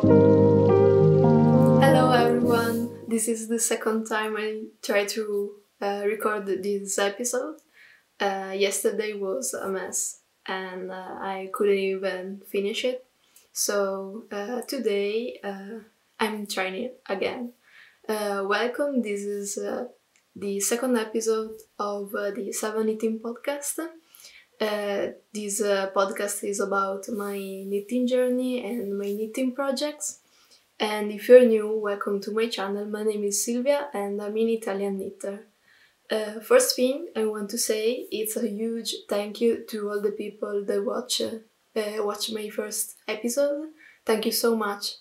Hello everyone, this is the second time I try to record this episode. Yesterday was a mess and I couldn't even finish it. So today I'm trying it again. Welcome, this is the second episode of the 7 Knitting podcast. This podcast is about my knitting journey and my knitting projects. And if you're new, welcome to my channel. My name is Silvia and I'm an Italian knitter. First thing I want to say, it's a huge thank you to all the people that watch my first episode. Thank you so much.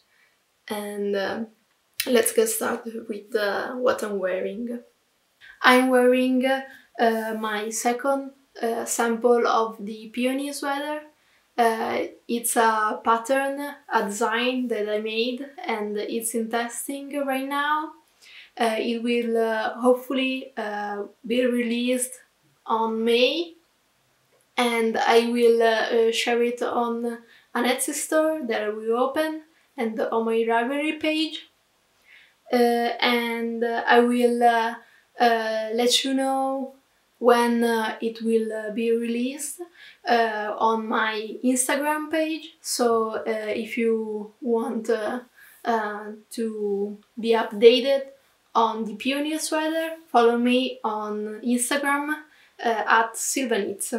And let's get started with what I'm wearing. I'm wearing my second sample of the Peony Sweater. It's a pattern, a design that I made, and it's in testing right now. It will hopefully be released on May, and I will share it on an Etsy store that I will open and on my Ravelry page. And I will let you know when it will be released on my Instagram page. So if you want to be updated on the Peony Sweater, follow me on Instagram at Silvanitz.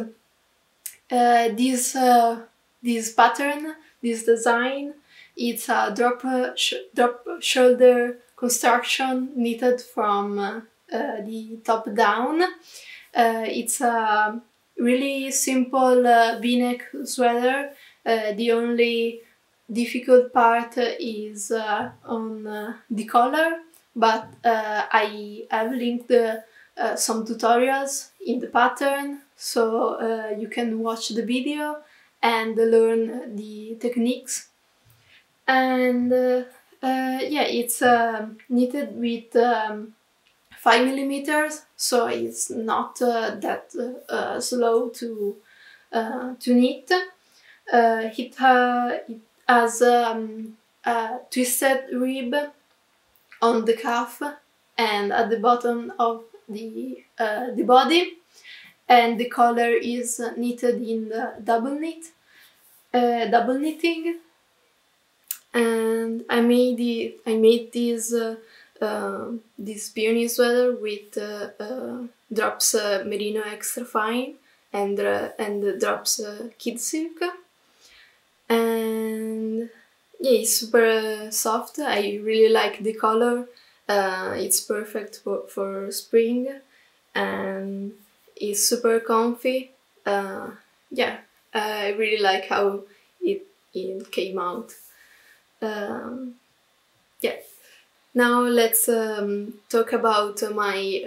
This pattern, this design, it's a drop shoulder construction knitted from the top down. It's a really simple V-neck sweater. The only difficult part is on the collar, but I have linked some tutorials in the pattern, so you can watch the video and learn the techniques. And yeah, it's knitted with 5mm, so it's not that slow to knit. It has a twisted rib on the calf and at the bottom of the body, and the collar is knitted in the double knitting. And I made this Peony Sweater with Drops Merino extra fine and Drops Kid Silk. And yeah, it's super soft. I really like the color. It's perfect for spring and it's super comfy. Yeah, I really like how it came out. Yeah. Now let's talk about my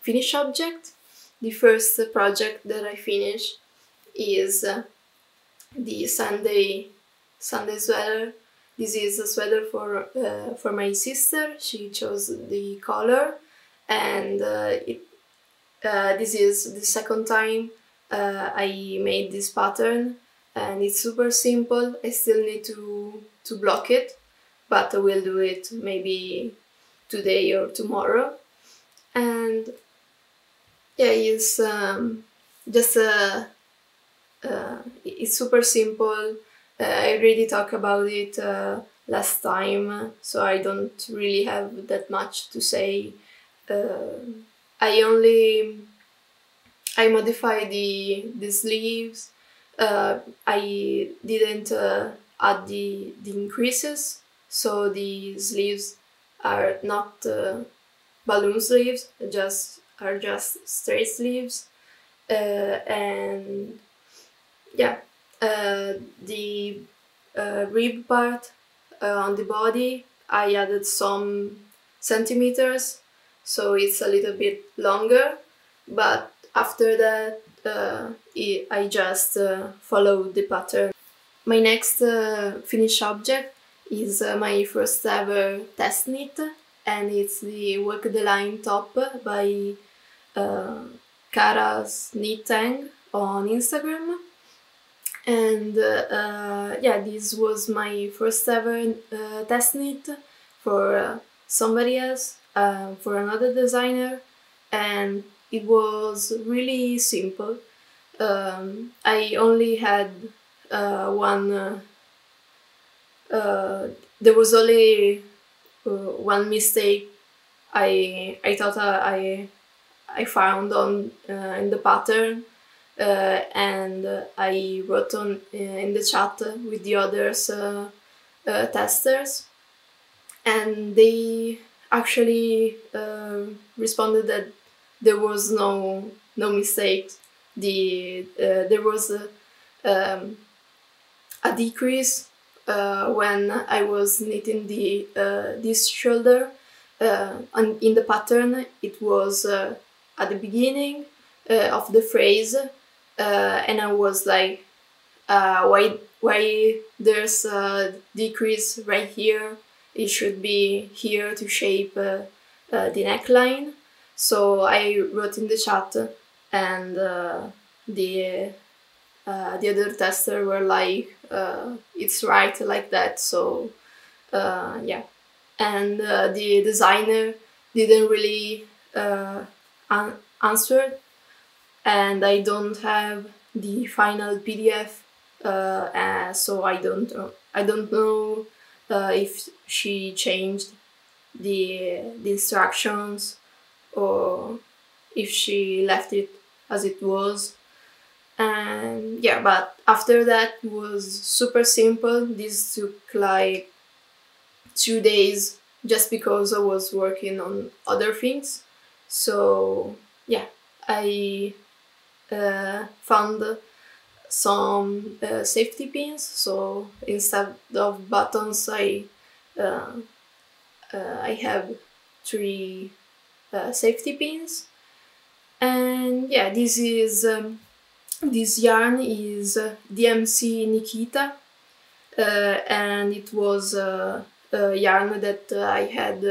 finished object. The first project that I finished is the Sunday sweater. This is a sweater for my sister. She chose the color, and this is the second time I made this pattern, and it's super simple. I still need to block it, but I will do it maybe today or tomorrow. And yeah, it's just it's super simple. I already talked about it last time, so I don't really have that much to say. I modified the sleeves. I didn't add the increases, so the sleeves are not balloon sleeves, are just straight sleeves. And yeah, the rib part on the body, I added some centimeters, so it's a little bit longer, but after that I just followed the pattern. My next finished object is my first ever test knit, and it's the Walk the Line top by Cara's Knit Tang on Instagram. And yeah, this was my first ever test knit for somebody else, for another designer, and it was really simple. I only had one. There was only one mistake I thought I found on in the pattern, and I wrote on in the chat with the others testers, and they actually responded that there was no mistake. There was a decrease when I was knitting this shoulder. In the pattern, it was at the beginning of the phrase, and I was like, why there's a decrease right here? It should be here to shape the neckline. So I wrote in the chat, and the other tester were like, it's right like that. So yeah, and the designer didn't really answer, and I don't have the final PDF, so I don't know if she changed the instructions or if she left it as it was. And yeah, but after that it was super simple. This took like 2 days just because I was working on other things. So yeah, I found some safety pins. So instead of buttons, I have 3 safety pins. And yeah, this yarn is DMC Nikita, and it was a yarn that I had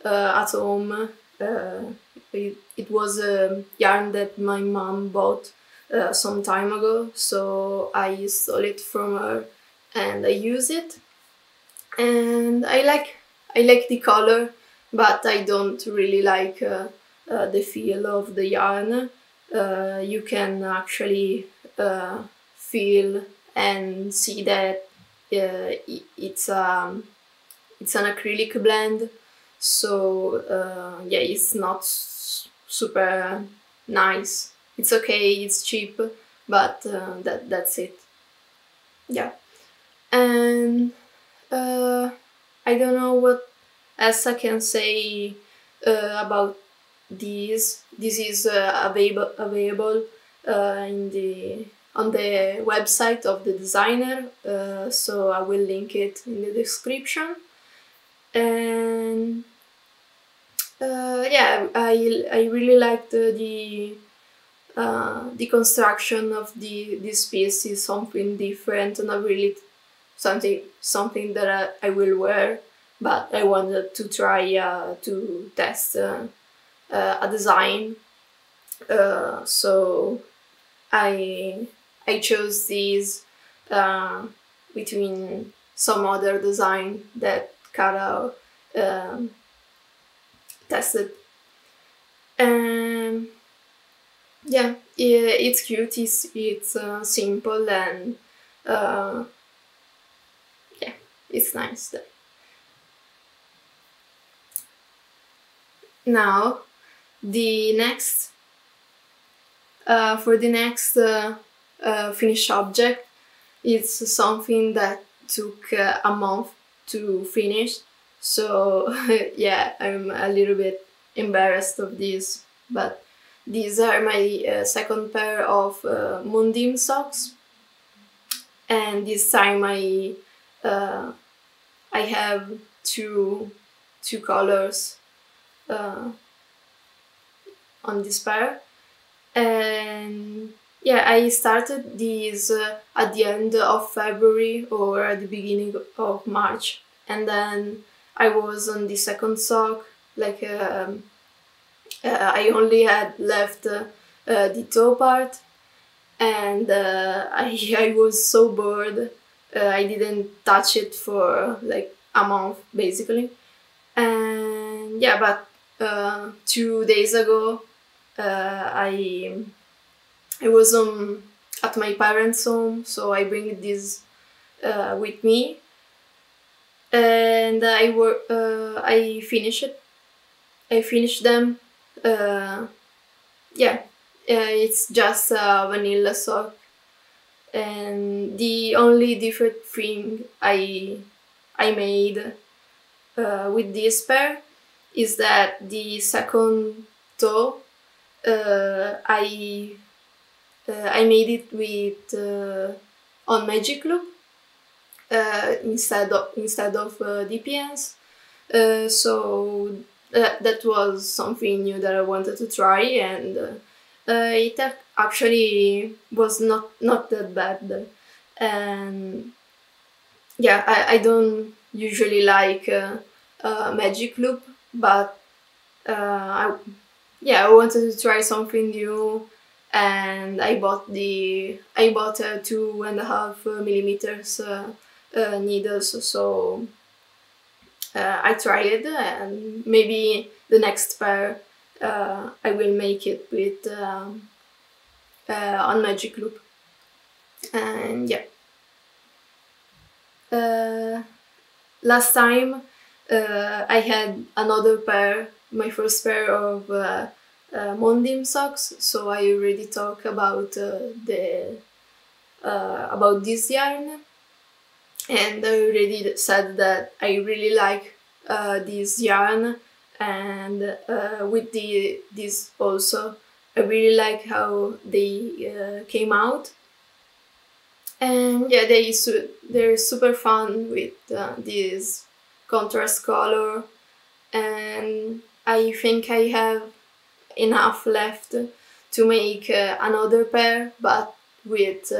at home. It was a yarn that my mom bought some time ago, so I stole it from her and I use it. And I like the color, but I don't really like the feel of the yarn. You can actually feel and see that it's an acrylic blend, so yeah, it's not super nice. It's okay, it's cheap, but that's it. Yeah, and I don't know what else I can say about these. This is available on the website of the designer, so I will link it in the description. And yeah, I really liked the construction of this piece. Is something different, not really something that I will wear, but I wanted to try to test a design, so I chose these between some other design that Cara tested. And yeah, it's cute, it's simple, and yeah, it's nice. Now, the next for the next finished object, it's something that took a month to finish. So yeah, I'm a little bit embarrassed of this, but these are my second pair of Mundim socks, and this time I have two colors on this pair. And yeah, I started these at the end of February or at the beginning of March, and then I was on the second sock, like I only had left the toe part, and I was so bored. I didn't touch it for like a month basically, and yeah, but 2 days ago I was at my parents' home, so I bring this with me, and I finish it. I finished them. Yeah, it's just a vanilla sock, and the only different thing I made with this pair is that the second toe I made it with on Magic Loop instead of DPNs. So that was something new that I wanted to try, and it actually was not that bad. And yeah, I don't usually like Magic Loop, but I wanted to try something new, and I bought a 2.5 millimeters needles. So I tried, and maybe the next pair I will make it with on Magic Loop. And yeah. Last time I had another pair, my first pair of Mondim socks, so I already talked about about this yarn, and I already said that I really like this yarn, and with this also I really like how they came out. And yeah, they're super fun with this contrast color, and I think I have enough left to make another pair, but with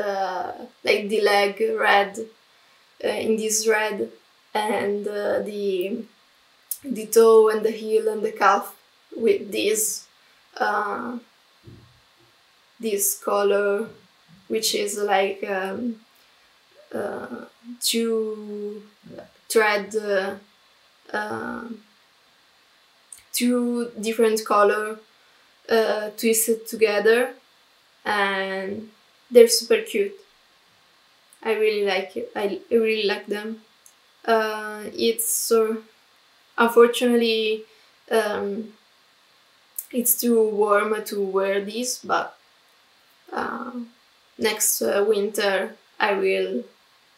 like the leg red, in this red, and the toe and the heel and the calf with this color, which is like two different color twisted together, and they're super cute. I really like it. I really like them. It's unfortunately it's too warm to wear these, but next winter I will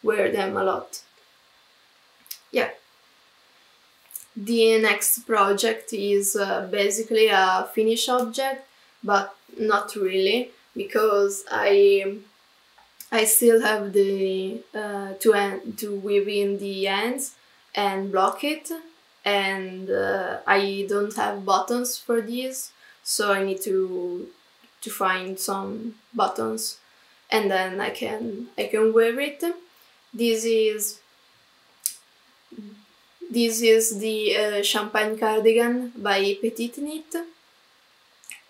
wear them a lot. Yeah. The next project is basically a finish object, but not really, because I still have the to weave in the ends and block it, and I don't have buttons for this, so I need to find some buttons, and then I can wear it. This is the Champagne Cardigan by Petiteknit,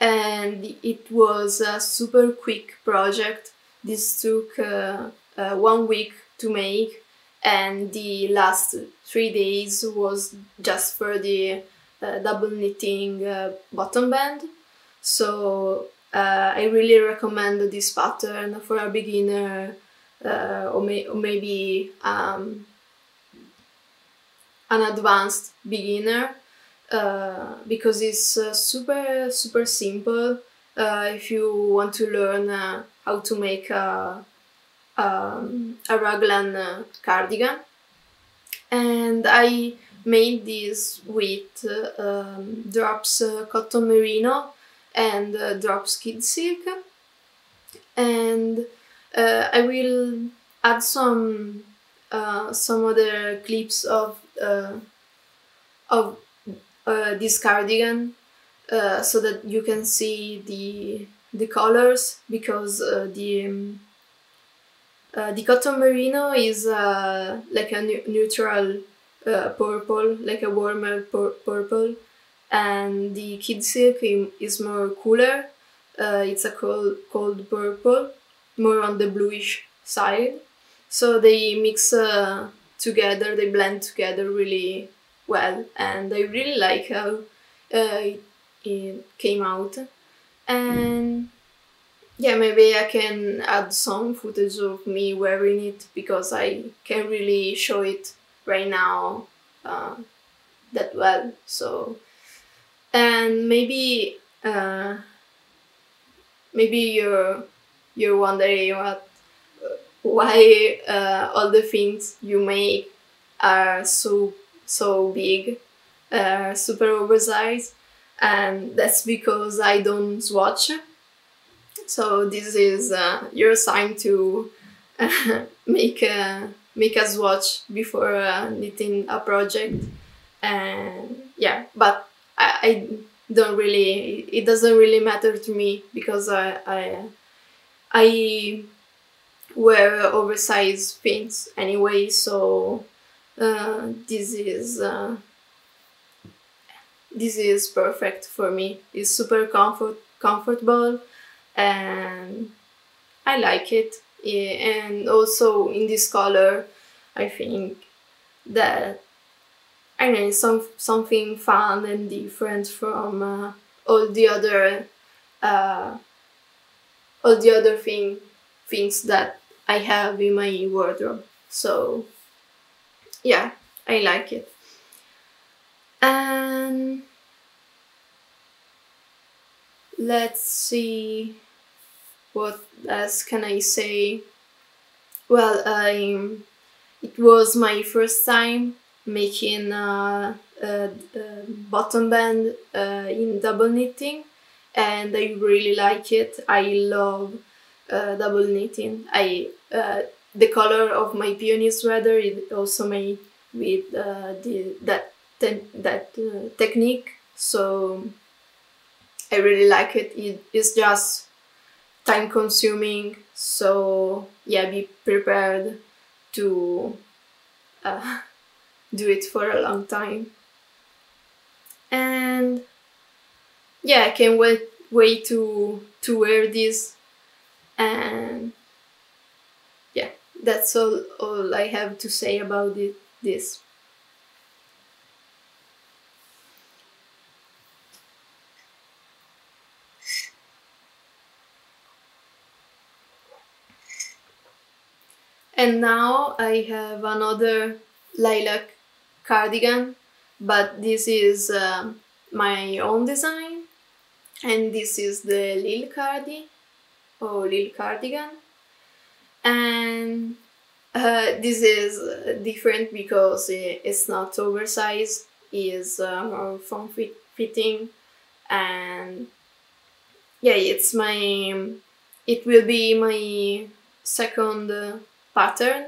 and it was a super quick project. This took 1 week to make, and the last 3 days was just for the double knitting bottom band. So I really recommend this pattern for a beginner, or maybe an advanced beginner, because it's super simple. If you want to learn how to make a raglan cardigan, and I made this with Drops Cotton Merino and Drops Kid Silk, and I will add some other clips of this cardigan, so that you can see the colors, because the cotton merino is like a neutral purple, like a warmer purple, and the kid silk is more cooler. It's a cold purple, more on the bluish side. So they mix together, they blend together really well, and I really like how it came out. And yeah, maybe I can add some footage of me wearing it, because I can't really show it right now that well. So, and maybe you're wondering why all the things you make are so big, super oversized, and that's because I don't swatch. So this is your sign to make a swatch before knitting a project. And yeah, but I don't really, it doesn't really matter to me, because I wear oversized things anyway. So this is perfect for me. It's super comfortable, and I like it. Yeah, and also in this color, I think that I don't know, something fun and different from all the other things that I have in my wardrobe. So yeah, I like it. And let's see, what else can I say? Well, it was my first time making a bottom band in double knitting, and I really like it. I love double knitting. The color of my Peony Sweater is also made with that technique, so I really like it. It is just time consuming, so yeah, be prepared to do it for a long time. And yeah, I can't wait to wear this. And yeah, that's all I have to say about this. And now I have another lilac cardigan, but this is my own design, and this is the Lille Cardi or Lil Cardigan. And this is different because it's not oversized, it's more form fitting, and yeah, it will be my second pattern,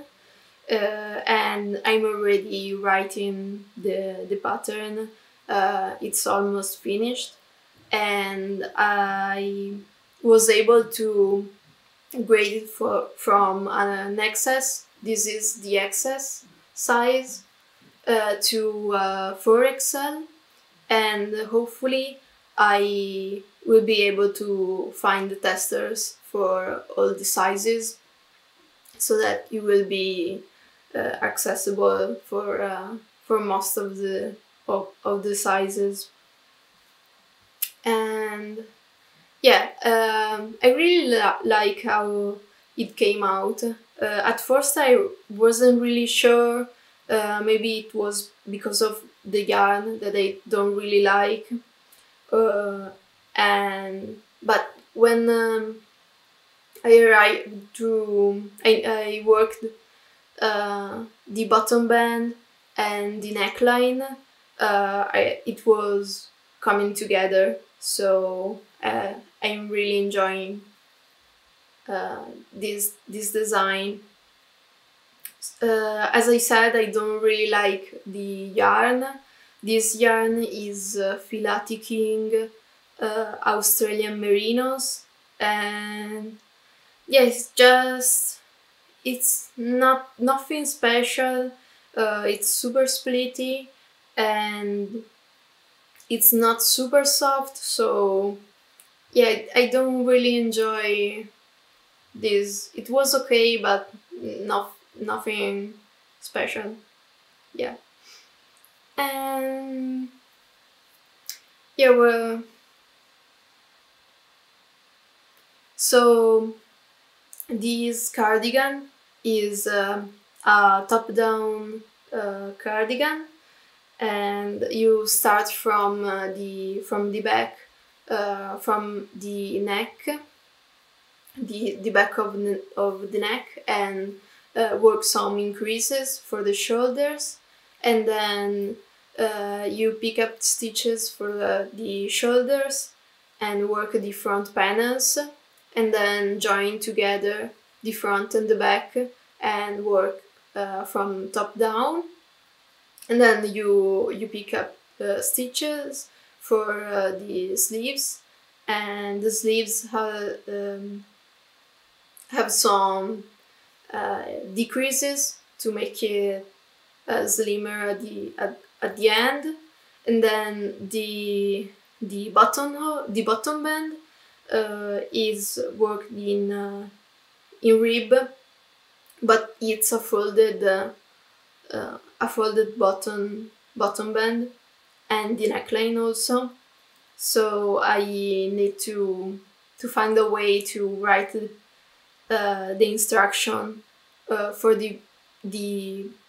and I'm already writing the pattern. It's almost finished, and I was able to grade it from an XS. This is the XS size to 4XL, and hopefully I will be able to find the testers for all the sizes, so that it will be accessible for most of the sizes. And yeah, I really like how it came out. At first I wasn't really sure. Maybe it was because of the yarn that I don't really like. But when I worked the bottom band and the neckline, it was coming together. So I'm really enjoying this design. As I said, I don't really like the yarn. This yarn is Filati King Australian Merinos, and yeah, it's nothing special. It's super splitty, and it's not super soft, so yeah, I don't really enjoy this, it was okay, but nothing special. Yeah. And yeah, well, so this cardigan is a top-down cardigan, and you start from the back, from the neck, the back of the neck, and work some increases for the shoulders, and then you pick up stitches for the shoulders and work the front panels, and then join together the front and the back and work from top down. And then you pick up stitches for the sleeves, and the sleeves have some decreases to make it slimmer at the end. And then the bottom band is worked in rib, but it's a folded bottom band, and the neckline also. So I need to find a way to write the instruction for the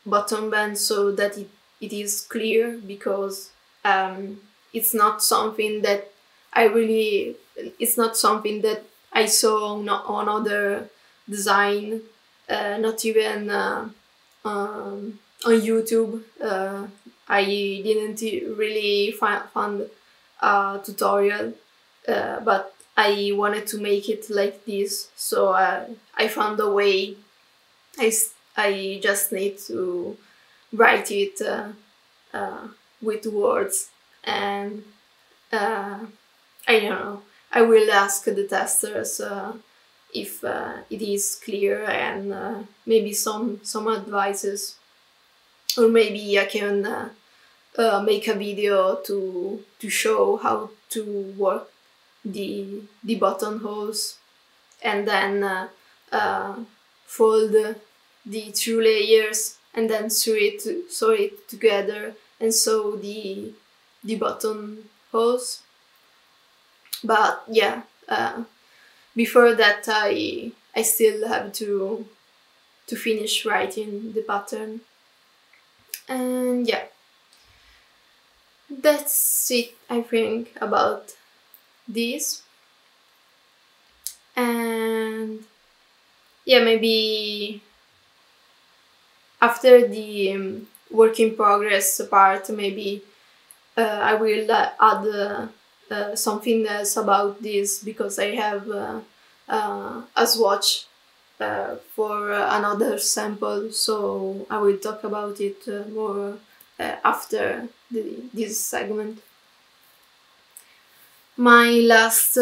bottom band so that it is clear, because it's not something that it's not something that I saw on other design, not even on YouTube. I didn't really find a tutorial, but I wanted to make it like this, so I found a way. I just need to write it with words, and I don't know. I will ask the testers if it is clear, and maybe some advices, or maybe I can make a video to show how to work the buttonholes, and then fold the 2 layers, and then sew it together and sew the buttonholes. But yeah, before that I still have to finish writing the pattern. And yeah, that's it, I think, about this. And yeah, maybe after the work in progress part, maybe I will add something else about this, because I have a swatch for another sample, so I will talk about it more after this segment. My last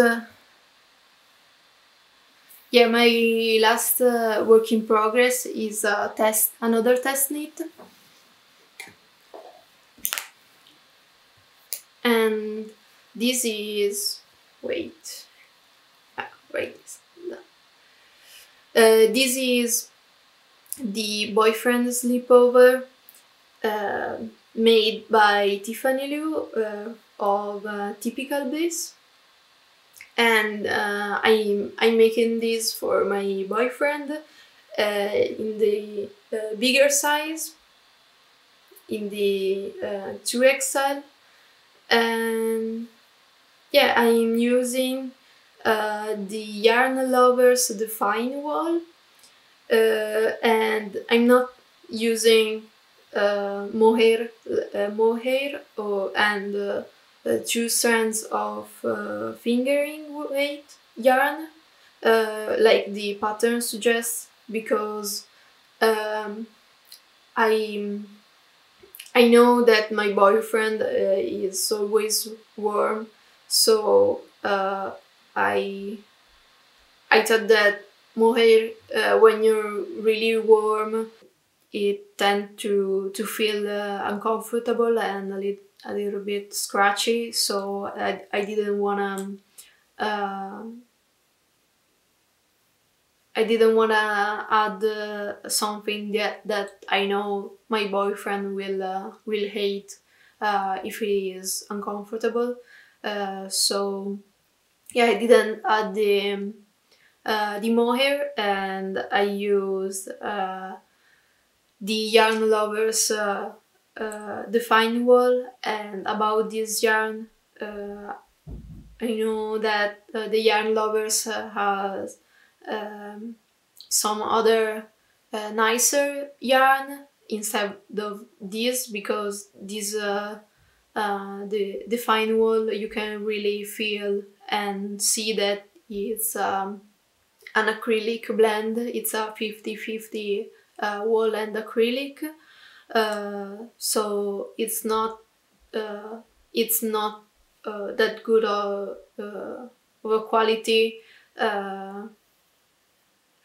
work in progress is another test knit, and this is this is the boyfriend sleepover made by Tiffany Liu of Typical Bliss, and I'm making this for my boyfriend in the bigger size, in the 2XL, and yeah, I'm using the Yarn Lovers Define Wall, and I'm not using mohair and 2 strands of fingering weight yarn, like the pattern suggests, because I know that my boyfriend is always warm, so I thought that mohair, when you're really warm, it tends to feel uncomfortable and a little bit scratchy, so I didn't wanna I didn't wanna add something that I know my boyfriend will hate if he is uncomfortable. So yeah, I didn't add the mohair, and I used the Yarn Lovers Define Wall. And about this yarn, I know that the Yarn Lovers has some other nicer yarn instead of this, because this the Define Wall, you can really feel and see that it's an acrylic blend. It's a 50-50 wool and acrylic, so it's not that good of a quality,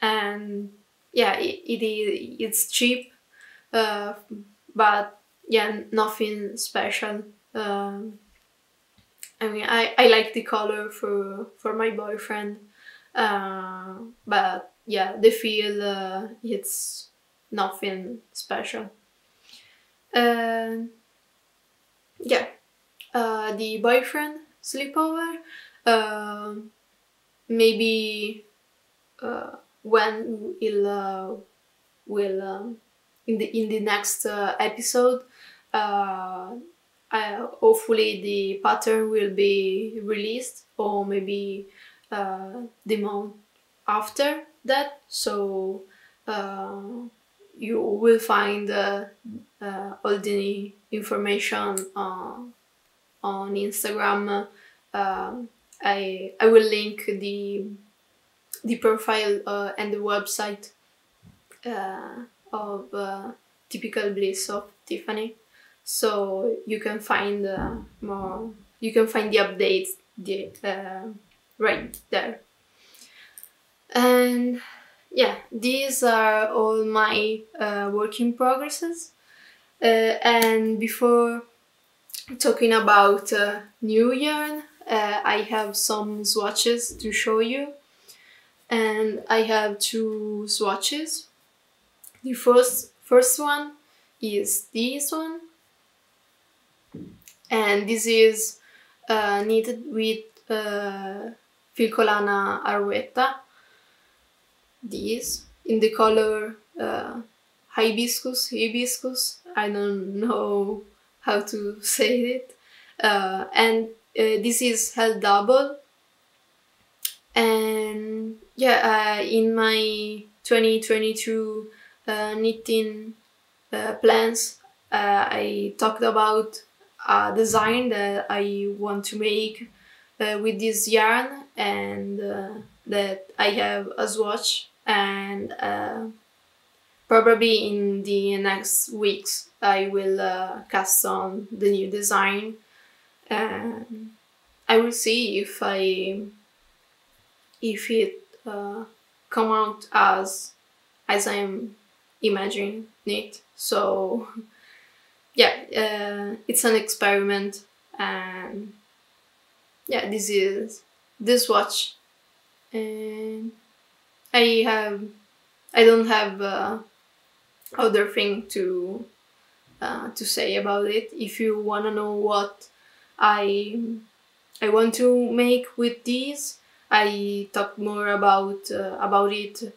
and yeah, it's cheap, but yeah, nothing special. I mean, I like the color for my boyfriend, but yeah, the feel, it's nothing special. Yeah, the boyfriend sleepover, maybe when will in the next episode. Hopefully the pattern will be released, or maybe the month after that. So you will find all the information on Instagram. I will link the profile and the website of Typical Bliss of Tiffany, so you can find more. You can find the updates right there. And yeah, these are all my work in progresses. And before talking about new yarn, I have some swatches to show you. And I have two swatches. The first one is this one, and this is knitted with Filcolana Arwetta. This in the color Hibiscus. I don't know how to say it. And this is held double. And yeah, in my 2022 knitting plans, I talked about a design that I want to make with this yarn, and that I have a swatch, and probably in the next weeks I will cast on the new design, and I will see if it come out as I'm imagining it. So yeah, it's an experiment, and yeah, this is the swatch, and I don't have other thing to say about it. If you wanna know what I want to make with these, I talk more about it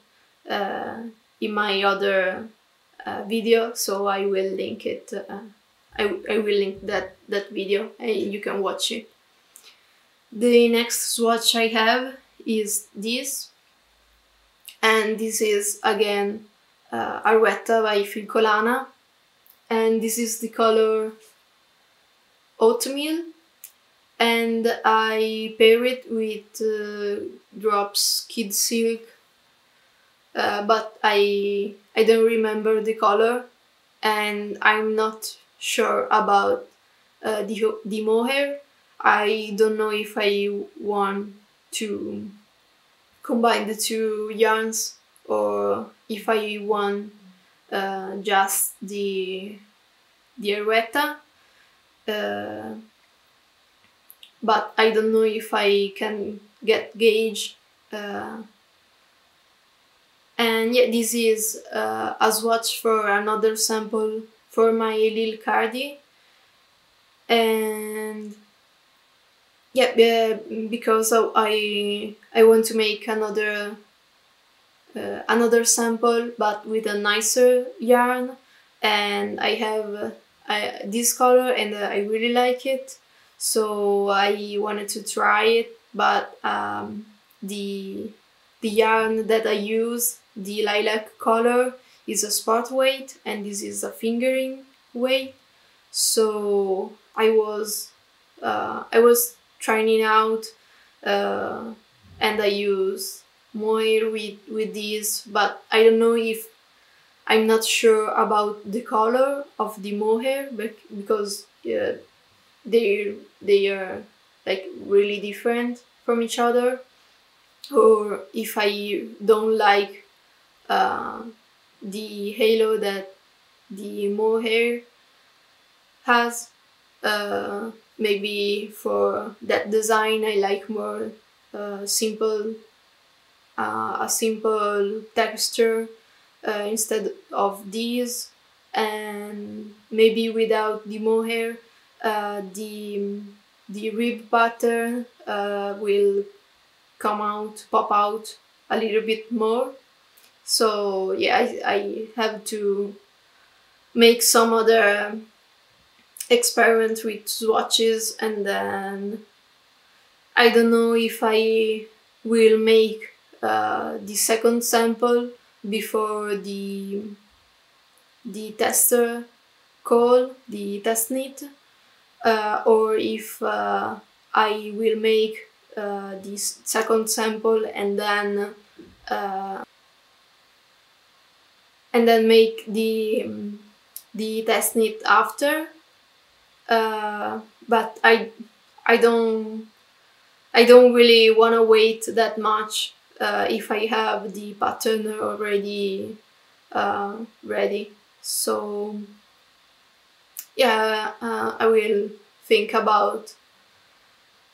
in my other video, so I will link it. I will link that video, and you can watch it. The next swatch I have is this, and this is again Arwetta by Filcolana, and this is the color Oatmeal, and I pair it with Drops Kid Silk, but I don't remember the color, and I'm not sure about the mohair. I don't know if I want to combine the two yarns, or if I want just the Arwetta, but I don't know if I can get gauge And yeah, this is a swatch for another sample for my Lille Cardi. And yeah, because I want to make another sample but with a nicer yarn, and I have this color and I really like it, so I wanted to try it. But the yarn that I use, the lilac color, is a sport weight and this is a fingering weight. So I was trying it out, and I use mohair with this, but I don't know if I'm not sure about the color of the mohair, because they are like really different from each other, or if I don't like the halo that the mohair has. Maybe for that design I like more simple, a simple texture instead of these, and maybe without the mohair the rib pattern will pop out a little bit more. So yeah, I have to make some other experiment with swatches, and then I don't know if I will make the second sample before the tester call, the test knit, or if I will make this second sample and then make the test knit after. But I don't really want to wait that much if I have the pattern already ready. So yeah, I will think about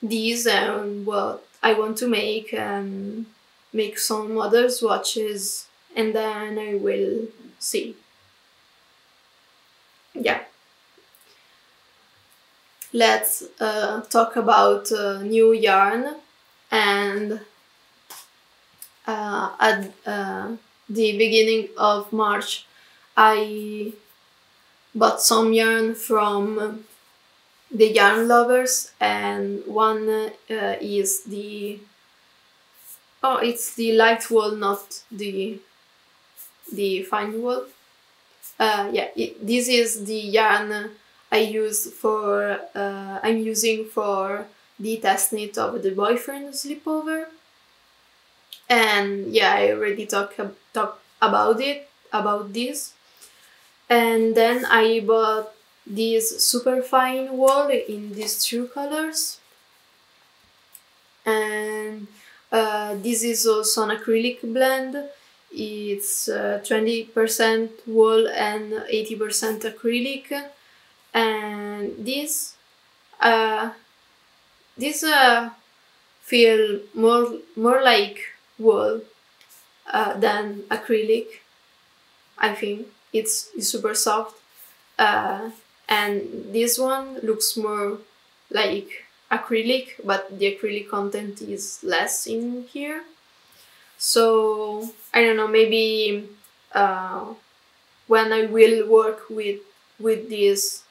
these and what I want to make, and make some other swatches, and then I will see. Yeah. Let's talk about new yarn. And at the beginning of March I bought some yarn from the yarn lovers, and one is the it's the light wool, not the fine wool. This is the yarn I use for I'm using for the test knit of the boyfriend sleepover. And yeah, I already talked about this. And then I bought this super fine wool in these two colors. And this is also an acrylic blend. It's 20% wool and 80% acrylic. And this feel more like wool than acrylic. I think it's super soft, and this one looks more like acrylic, but the acrylic content is less in here. So I don't know, maybe when I will work with this,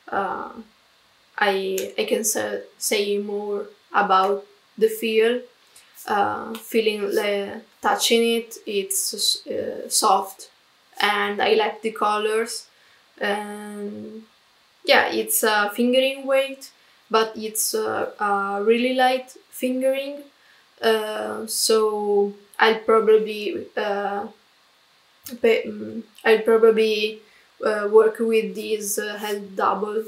I can say more about the feel. Feeling touching it, it's soft, and I like the colors. And yeah, it's a fingering weight, but it's a really light fingering. So I'll probably work with this held double,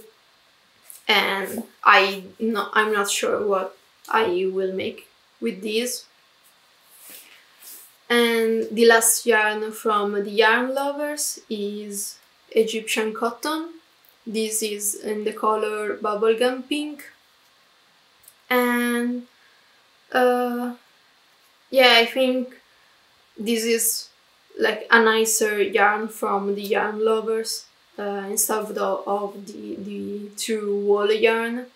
and I'm not sure what I will make with this. And the last yarn from the yarn lovers is Egyptian cotton. This is in the color bubblegum pink. And yeah, I think this is like a nicer yarn from the Yarn Lovers instead of the true wool yarn.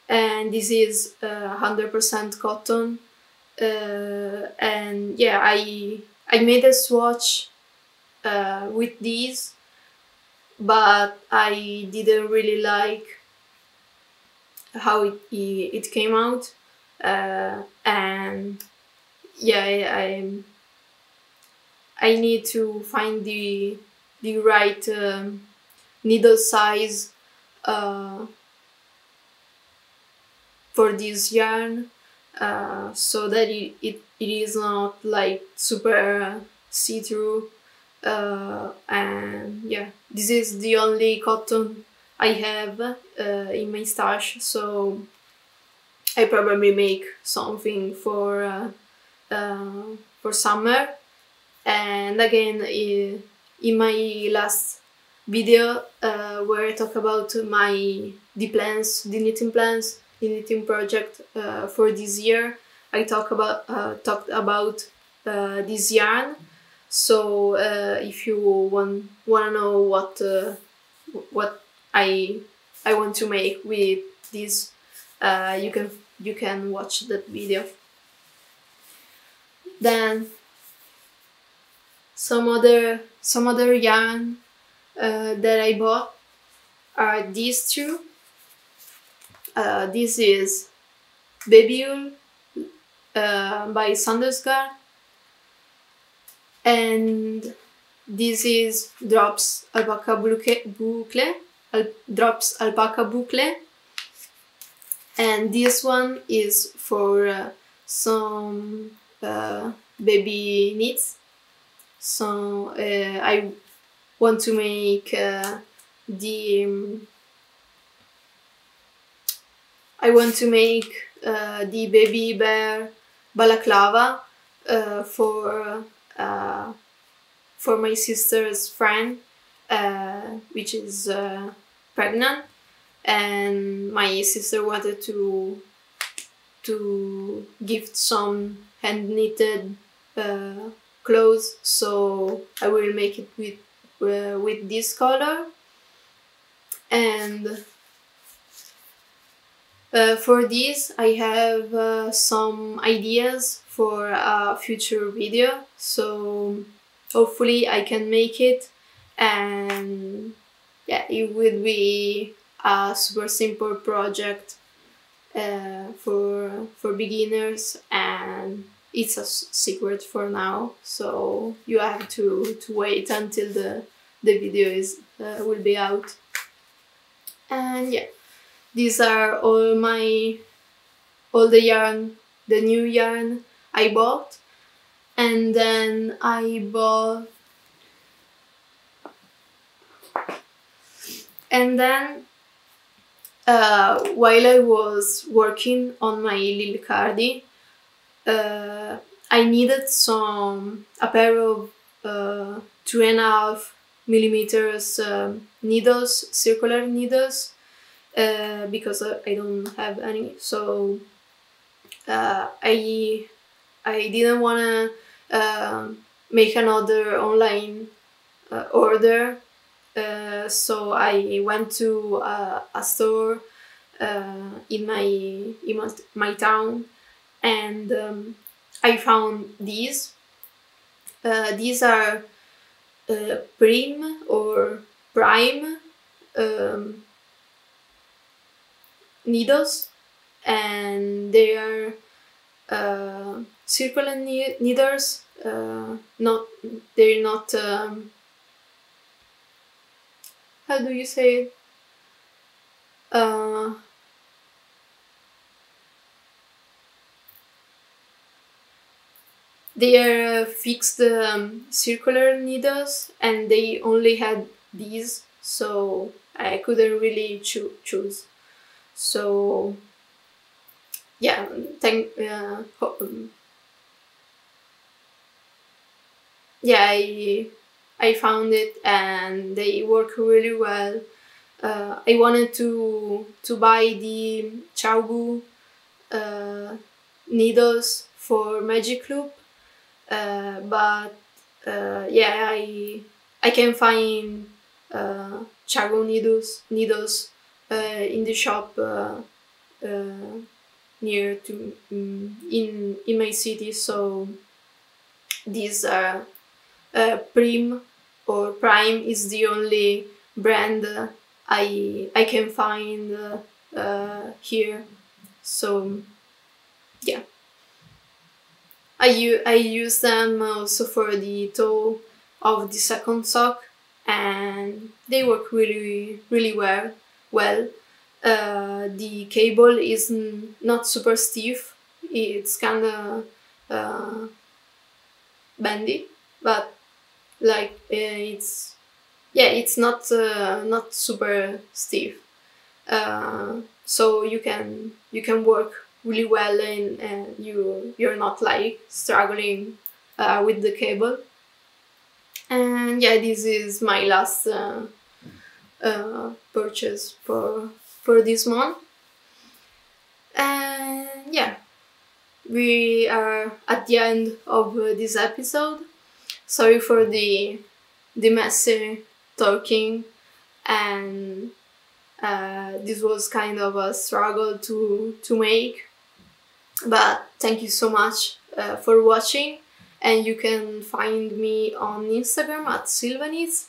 And this is 100% cotton. And yeah, I made a swatch with these, but I didn't really like how it came out, and yeah, I need to find the right needle size for this yarn, so that it is not like super see-through, and yeah, this is the only cotton I have in my stash, so I probably make something for summer. And again, in my last video where I talk about the knitting plans, the knitting project for this year, I talked about this yarn. So if you want to know what I want to make with this, you can watch that video. Then some other yarn that I bought are these two. This is Babyull by Sandnes Garn, and this is Drops Alpaca Bouclè, Drops Alpaca Bouclè, and this one is for some baby knits. So I want to make the baby bear balaclava for my sister's friend, which is pregnant, and my sister wanted to gift some hand knitted clothes, so I will make it with this color. And for this I have some ideas for a future video, so hopefully I can make it, and yeah, it will be a super simple project for beginners, and it's a secret for now, so you have to wait until the video will be out. And yeah, these are all the yarn, the new yarn I bought. And then while I was working on my Lille Cardi, I needed a pair of 2.5 millimeters needles, circular needles, because I don't have any. So I didn't want to make another online order, so I went to a store in my town, and I found these. These are Prym or Prym needles, and they are circular needles. They're not. How do you say it? They are fixed circular needles, and they only had these, so I couldn't really choose. So yeah, I found it, and they work really well. I wanted to buy the Chaugu needles for Magic Loop, but yeah, I can find charcoal needles in the shop near to in my city. So these are Prym or Prime is the only brand I can find here. So yeah, I use them also for the toe of the second sock, and they work really well. The cable is not super stiff. It's kind of bendy, but like it's not super stiff. So you can work really well, and you're not like struggling with the cable. And yeah, this is my last purchase for this month. And yeah, we are at the end of this episode. Sorry for the messy talking, and this was kind of a struggle to make, but thank you so much for watching, and you can find me on Instagram at Sylvanis.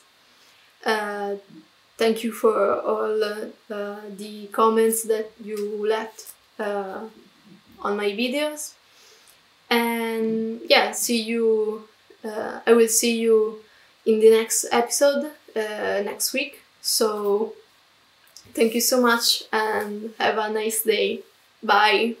Thank you for all the comments that you left on my videos, and yeah, see you. I will see you in the next episode next week. So thank you so much and have a nice day. Bye.